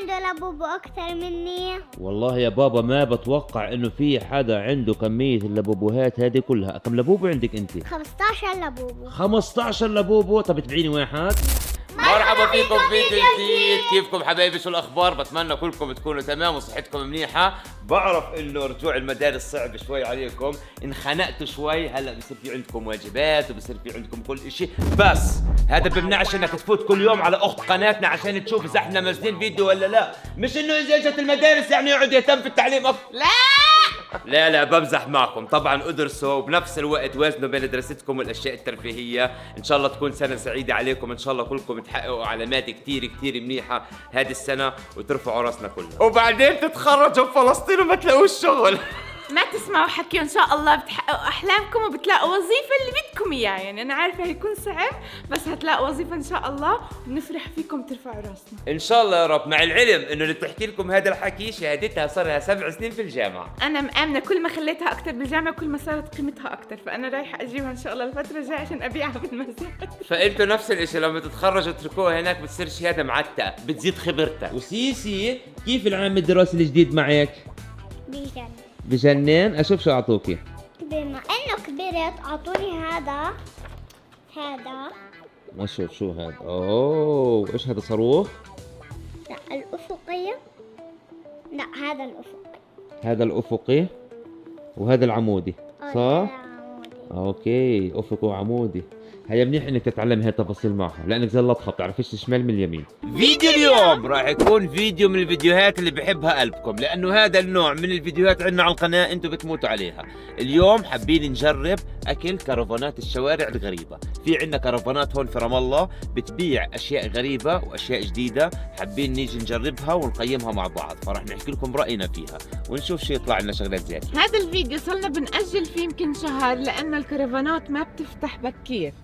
عنده لبوبو أكثر مني؟ والله يا بابا ما بتوقع انه في حدا عنده كمية اللبوبوهات هذه كلها. كم لبوبو عندك انت؟ 15 لبوبو. 15 لبوبو. طب تبيعيني واحد؟ مرحبا فيكم في فيديو جديد. كيفكم حبايبي؟ شو الاخبار؟ بتمنى كلكم تكونوا تمام وصحتكم منيحه. بعرف انه رجوع المدارس صعب شوي عليكم، انخنقتوا شوي، هلا بصير في عندكم واجبات وبصير في عندكم كل شيء، بس هذا بمنعش انك تفوت كل يوم على اخت قناتنا عشان تشوف اذا احنا منزلين فيديو ولا لا. مش انه اذا اجت المدارس يعني يقعد يهتم في التعليم لا بمزح معكم. طبعا ادرسوا وبنفس الوقت وازنوا بين دراستكم والاشياء الترفيهيه. ان شاء الله تكون سنه سعيده عليكم، ان شاء الله كلكم تحققوا علامات كتير منيحه هذه السنه وترفعوا راسنا كلنا، وبعدين تتخرجوا بفلسطين وما تلاقوش شغل. ما تسمعوا حكي، ان شاء الله بتحققوا احلامكم وبتلاقوا وظيفه اللي بدكم اياها. يعني انا عارفه هيكون صعب بس هتلاقوا وظيفه ان شاء الله، ونفرح فيكم ترفعوا راسنا ان شاء الله يا رب. مع العلم انه اللي بتحكي لكم هذا الحكي شهادتها صار لها 7 سنين في الجامعه. انا مآمنه كل ما خليتها اكثر بالجامعه كل ما صارت قيمتها اكثر، فانا رايحه اجيبها ان شاء الله الفتره الجايه عشان ابيعها بالمزاد. فانتوا نفس الشيء لما تتخرجوا تتركوها هناك بتصير شهاده معتقه بتزيد خبرتك. وسيسي كيف العام الدراسي الجديد معك؟ بجنن. اشوف شو اعطوكي. بما انه كبرت اعطوني هذا اشوف شو هذا. اوه ايش هذا؟ صاروخ؟ لا الافقي. لا هذا الافقي. هذا الافقي وهذا العمودي صح؟ اوكي افقي وعمودي. هيا منيح انك تتعلمي هاي التفاصيل معها لانك زلطها بتعرفيش الشمال من اليمين. فيديو اليوم راح يكون فيديو من الفيديوهات اللي بحبها قلبكم، لانه هذا النوع من الفيديوهات عندنا على القناه انتم بتموتوا عليها. اليوم حابين نجرب اكل كرفانات الشوارع الغريبه. في عندنا كرفانات هون في رام الله بتبيع اشياء غريبه واشياء جديده، حابين نيجي نجربها ونقيمها مع بعض، فراح نحكي لكم راينا فيها ونشوف شو يطلع لنا شغلات زي هيك. هذا الفيديو صرنا بنأجل فيه يمكن شهر لأن الكرفانات ما بتفتح بكير،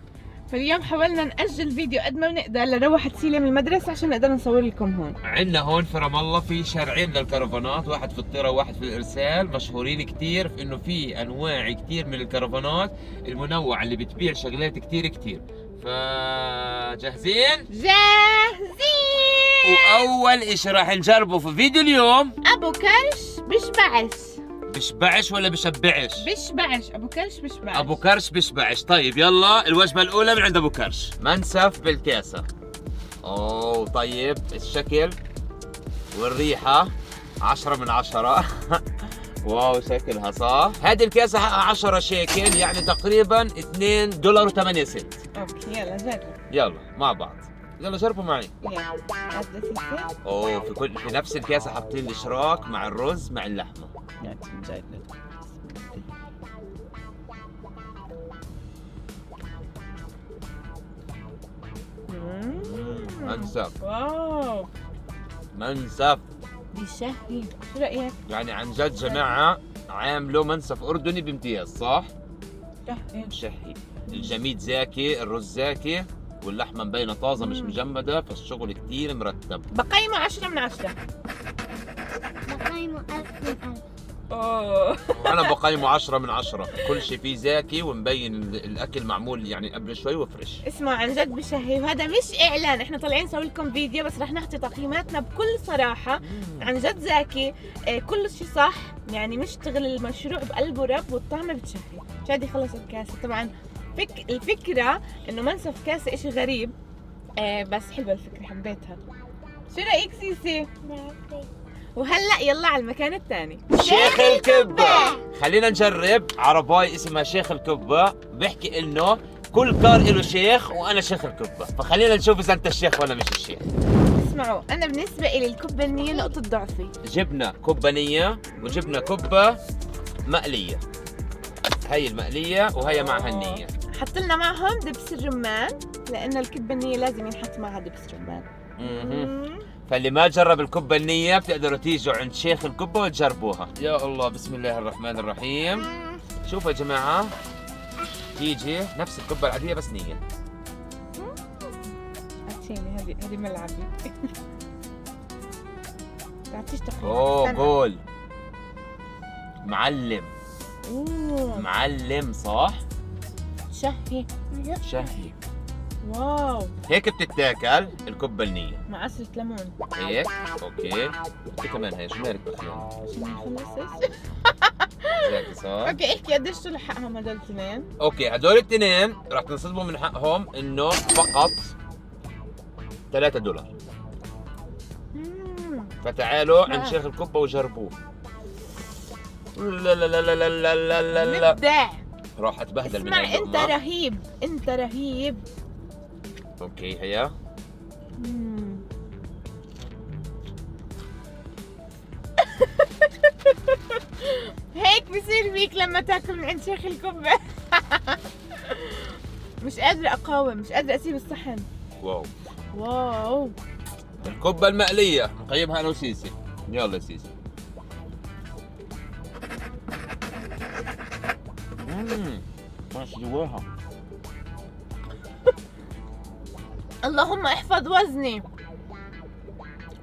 فاليوم حاولنا نأجل فيديو قد ما بنقدر لروحت سيليا من المدرسة عشان نقدر نصور لكم هون. عندنا هون في رام الله في شارعين للكرفانات، واحد في الطيرة وواحد في الإرسال، مشهورين كتير في إنه في أنواع كتير من الكرفانات المنوعة اللي بتبيع شغلات كتير. فجاهزين؟ جاهزين! وأول إشي راح نجربه في فيديو اليوم أبو كرش بشبعش ولا بشبعش؟ بشبعش. أبو كرش بشبعش. أبو كرش بشبعش. طيب يلا الوجبة الأولى من عند أبو كرش، منسف بالكاسة. أوه طيب الشكل والريحة 10 من 10. واو شكلها صح. هذه الكاسة 10 شيكل يعني تقريبا $2.08. اوكي يلا جرب. يلا مع بعض، يلا جربوا معي. يلا هذا سيسي. اوه في نفس الكاسة حاطين الاشراك مع الرز مع اللحمة. منسف. واو منسف بيشهي. شو رأيك؟ يعني عن جد جماعة عامله منسف أردني بامتياز صح؟ شهي. الجميد زاكي، الرز زاكي، واللحمة مبينة طازة مش مجمدة، فالشغل كتير مرتب. بقيمه 10 من 10. بقيمه 1000 من 1000. اوه أنا بقيمه 10 من 10، كل شيء فيه زاكي ومبين الأكل معمول يعني قبل شوي وفريش. اسمعوا عن جد بشهي، وهذا مش إعلان، احنا طالعين نسوي لكم فيديو بس رح نعطي تقييماتنا بكل صراحة. عن جد زاكي، كل شيء صح، يعني مشتغل المشروع بقلبه رب والطعم بتشهي. شادي خلص الكاسة. طبعا الفكرة انه منسف كاسة اشي غريب، بس حلوة الفكرة حبيتها. شو رأيك سيسي؟ وهلا يلا على المكان الثاني، شيخ الكبة. خلينا نجرب عرباي اسمها شيخ الكبة، بيحكي انه كل كار له شيخ وانا شيخ الكبة، فخلينا نشوف اذا انت الشيخ ولا مش الشيخ. اسمعوا انا بالنسبة الي الكبة النية نقطة ضعفي. جبنا كبة نية وجبنا كبة مقلية، هي المقلية وهي معها النية. حط لنا معهم دبس الرمان لأن الكبة النية لازم ينحط معها دبس رمان. فاللي ما جرب الكبة النية بتقدروا تيجوا عند شيخ الكبة وتجربوها. يا الله بسم الله الرحمن الرحيم. شوفوا يا جماعة، تيجي نفس الكبة العادية بس نية. عطيني هذه ملعبي. تعطيش تقييم. اوه قول معلم. اوه معلم صح؟ شهي. شهي. واو، هيك بتتاكل الكبة النية. مع عصرة ليمون هيك اوكي. في كمان هي شو مالك تخيل؟ عشان نخلص. زاكي صح؟ اوكي احكي قديش طلع حقهم هدول الاثنين؟ اوكي هدول الاثنين راح تنصدموا من حقهم انه فقط $3. فتعالوا عند شيخ الكبة وجربوه. لا لا لا لا لا لا لا لا مبدع. راح اتبهدل من اسمع انت اللقمة. رهيب، انت رهيب. اوكي هيا. هيك بصير فيك لما تاكل من عند شيخ الكبة. مش قادرة اقاوم، مش قادرة اسيب الصحن. واو. واو، الكبة المقلية نقيمها انا وسيسي. يلا يا سيسي. ماشي جواها. اللهم احفظ وزني.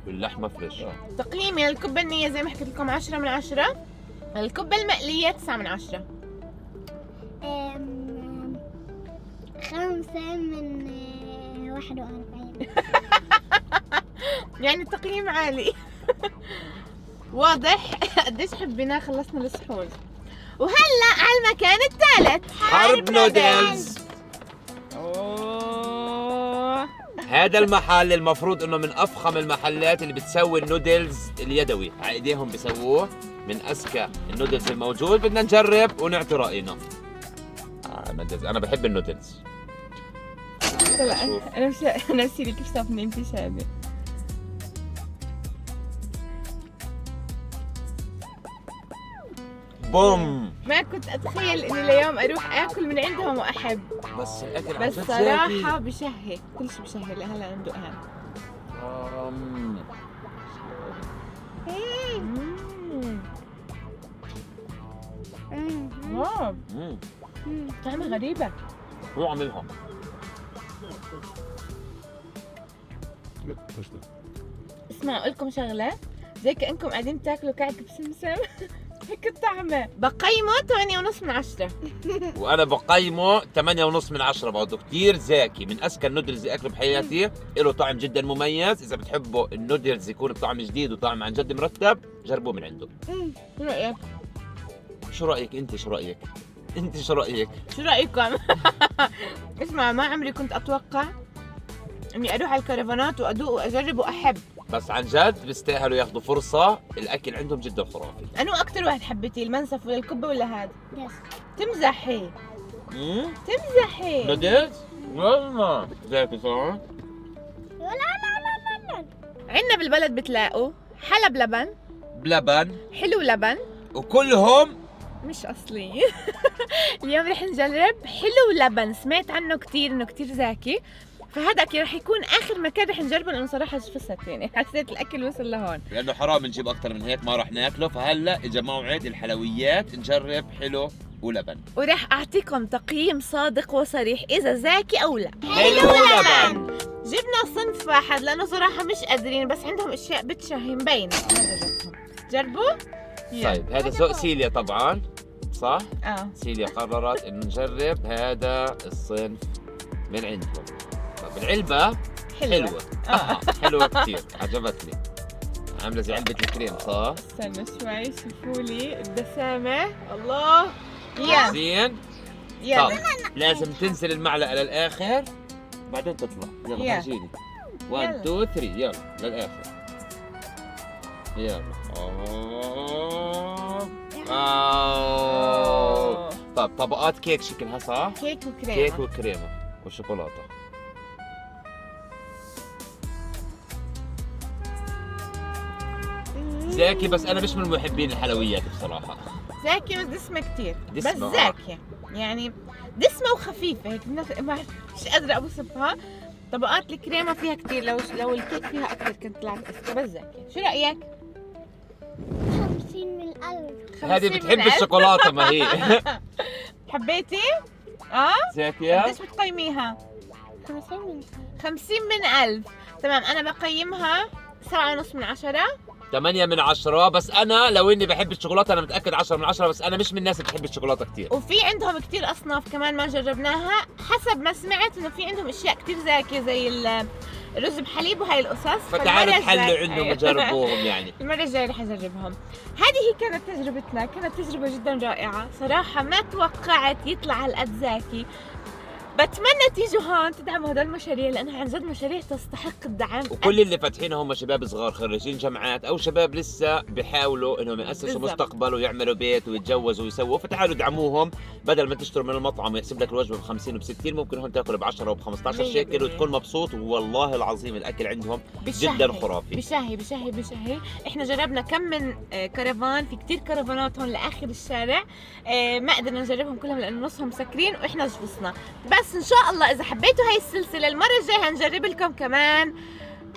واللحمة فريش. تقييمي للكبة النية زي ما حكيت لكم 10 من 10. الكبة المقلية 9 من 10. 5 من 41. يعني التقييم عالي. واضح قديش حبينا. خلصنا الصحون وهلا على المكان الثالث، حرب نودلز. اوه، هذا المحل المفروض انه من افخم المحلات اللي بتسوي النودلز اليدوي، على ايديهم بيسووه، من اذكى النودلز الموجود. بدنا نجرب ونعطي راينا. انا بحب النودلز. طلع شوف. انا نسيلي كيف صافني انت شادي. بوم. ما كنت اتخيل اني اليوم اروح اكل من عندهم واحب، بس الاكل عن بس جد صراحة زاكي. بشهي، كل شيء بشهي. هلا ندوقها. واو، طعمها غريبة. هو عاملها. اسمعوا اقول لكم شغلة، زي كأنكم قاعدين تاكلوا كعك بسمسم. هيك الطعمة. بقيمه 8.5 من 10. وانا بقيمه 8.5 من 10 برضه. كثير زاكي، من اذكى النودلز اللي اكله بحياتي. له طعم جدا مميز. اذا بتحبوا النودلز يكون بطعم جديد وطعم عن جد مرتب، جربوه من عنده. شو رأيك؟ شو رايك انت؟ شو رايك انت؟ شو رايك؟ شو رأيكم؟ اسمع، ما عمري كنت اتوقع اني اروح على الكرفانات وادوق واجرب واحب. بس عن جد بيستاهلوا ياخذوا فرصه. الاكل عندهم جدا خرافي. انو اكثر واحد حبيتي، المنسف ولا الكبة ولا هذا؟ يس. تمزحي تمزحي. نودلز؟ والله زاكي صح؟ لا لا لا لا. عندنا بالبلد بتلاقوا حلب لبن، بلبن، حلو لبن، وكلهم مش اصلي. اليوم رح نجرب حلو لبن. سمعت عنه كثير انه كثير زاكي، فهذا اكيد رح يكون اخر مكان رح نجربه، لانه صراحه جفست يعني. حسيت الاكل وصل لهون. لانه حرام نجيب اكثر من هيك، ما راح ناكله. فهلا اجى موعد الحلويات، نجرب حلو ولبن. وراح اعطيكم تقييم صادق وصريح اذا زاكي او لا. حلو ولبن. جبنا صنف واحد لانه صراحه مش قادرين، بس عندهم اشياء بتشهي مبين. جربوا. طيب هذا ذوق سيليا طبعا، صح؟ سيليا قررت انه نجرب هذا الصنف من عندهم. طب العلبة حلوة. حلوة كثير، عجبتني. عاملة زي علبة الكريم صح؟ استنى شوي، شوفوا لي الدسامة. الله. يلا زين. طب يلا لازم تنزل المعلقة للآخر بعدين تطلع. يلا يلا. فرجيني. 1 2 3 يلا للآخر. يلا. طب طبقات كيك شكلها صح؟ كيك وكريمة. كيك وكريمة وشوكولاتة. زاكي، بس أنا مش من محبين الحلويات بصراحة. زاكي بس دسمة كتير. بس دسمة، زاكية يعني، دسمة وخفيفة هيك. مش قادرة أوصفها. طبقات الكريمة فيها كتير، لو الكيك فيها أكثر كنت طلعت أذكى. بس زاكية. شو رأيك؟ 50 من 1000. هذه بتحب الشوكولاتة ما هي. حبيتي؟ زاكية؟ قديش بتقيميها؟ 50 من 1000. 50 من 1000. تمام، أنا بقيمها 7.5 من 10. 8 من 10. بس انا لو اني بحب الشوكولاته انا متاكد 10 من 10، بس انا مش من الناس اللي بتحب الشوكولاته كثير. وفي عندهم كتير اصناف كمان ما جربناها، حسب ما سمعت انه في عندهم اشياء كتير زاكيه زي الرز بحليب وهي القصص. فتعالوا تحلوا عندهم وجربوهم يعني. المرة الجاية رح أجربهم. هذه هي كانت تجربتنا، كانت تجربة جدا رائعة صراحة، ما توقعت يطلع هالقد زاكي. بتمنى تيجوا هون تدعموا هدول المشاريع لأنها عن جد مشاريع تستحق الدعم. وكل اللي فاتحينها هم شباب صغار خريجين جامعات او شباب لسه بيحاولوا انهم ياسسوا بالضبط. مستقبل ويعملوا بيت ويتجوزوا ويسووا، فتعالوا دعموهم. بدل ما تشتروا من المطعم ويحسب لك الوجبه ب50 وب60، ممكن هون تاكل ب10 وب15 شيكل وتكون مبسوط. والله العظيم الاكل عندهم جدا خرافي. بشهي بشهي بشهي. احنا جربنا كم من كرفان، في كتير كرفانات هون لاخر الشارع، ما قدرنا نجربهم كلهم لانه نصهم مسكرين واحنا جلسنا. بس ان شاء الله اذا حبيتوا هاي السلسله المره الجايه هنجرب لكم كمان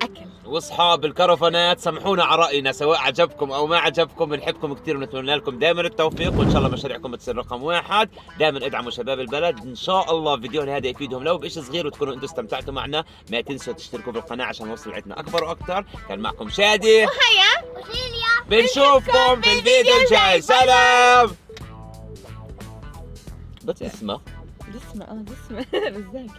اكل. واصحاب الكرفانات سامحونا على راينا، سواء عجبكم او ما عجبكم، بنحبكم كثير ونتمنى لكم دائما التوفيق، وان شاء الله مشاريعكم بتصير رقم 1. دائما ادعموا شباب البلد، ان شاء الله فيديونا هذا يفيدهم لو بشيء صغير وتكونوا انتم استمتعتوا معنا. ما تنسوا تشتركوا بالقناه عشان نوصل عدنا اكبر واكثر. كان معكم شادي وهيا وسيليا. بنشوفكم في الفيديو الجاي. سلام. بس اسمه دسمة دسمة بالذات